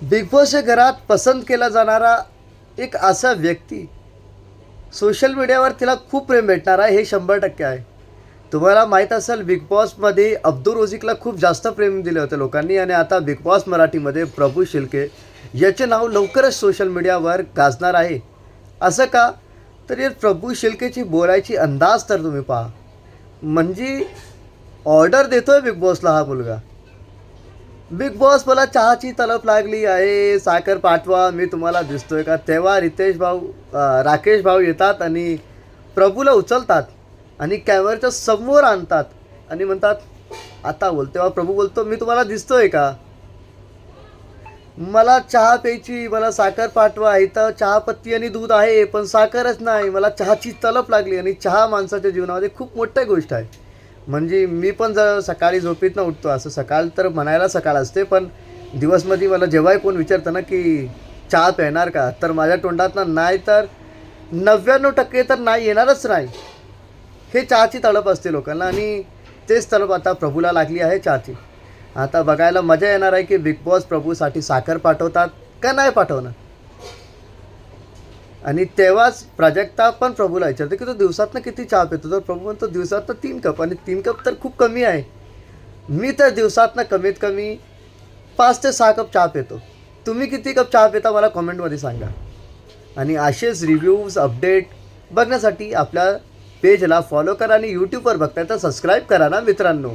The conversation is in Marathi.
बिग बॉसच्या घरात पसंत केला जाणारा एक असा व्यक्ती, सोशल मीडियावर तिला खूप प्रेम भेटणार आहे हे 100% आहे. तुम्हाला माहीत असेल बिग बॉसमध्ये अब्दू रोझिकला खूप जास्त प्रेम दिले होते लोकांनी आणि आता बिग बॉस मराठीमध्ये प्रभू शिल्के याचे नाव लवकरच सोशल मीडियावर गाजणार आहे. असं का? तर या प्रभू शिल्केची बोलायची अंदाज तर तुम्ही पहा. म्हणजे ऑर्डर देतोय बिग बॉसला हा मुलगा. बिग बॉस मला चहाची तलप लागली आहे, साखर पाठवा, मी तुम्हाला दिसतोय का? तेव्हा रितेश भाऊ राकेश भाऊ येतात आणि प्रभूला उचलतात आणि कॅमेऱ्याच्या समोर आणतात आणि म्हणतात आता बोल. तेव्हा प्रभू बोलतो मी तुम्हाला दिसतोय का? मला चहा प्यायची, मला साखर पाठवा, इथं चहापत्ती आणि दूध आहे पण साखरच नाही, मला चहाची तलप लागली. आणि चहा माणसाच्या जीवनामध्ये खूप मोठी गोष्ट आहे. म्हणजे मी पण जर सकाळी झोपेतनं उठतो, असं सकाळ तर म्हणायला सकाळ असते पण दिवसमध्ये मला जेव्हाही कोण विचारतं ना की चहा प्यायणार का, तर माझ्या तोंडातनं नाही तर 99% तर नाही येणारच नाही. हे चहाची तळप असते लोकांना आणि तेच तळप आता प्रभूला लागली आहे चहाची. आता बघायला मजा येणार आहे की बिग बॉस प्रभूसाठी साखर पाठवतात का नाही पाठवणार. आणि तेव्हाच प्राजक्ता पण प्रभूला विचारते की तो दिवसातनं किती चहा पितो, तर प्रभू म्हणतो दिवसातनं 3 कप. आणि 3 कप तर खूप कमी आहे. मी तर दिवसातनं कमीत कमी 5 ते 6 कप चहा पितो. तुम्ही किती कप चहा पिता मला कॉमेंटमध्ये सांगा. आणि असेच रिव्ह्यूज अपडेट बघण्यासाठी आपल्या पेजला फॉलो करा आणि यूट्यूबवर बघताय तर सबस्क्राईब करा ना मित्रांनो.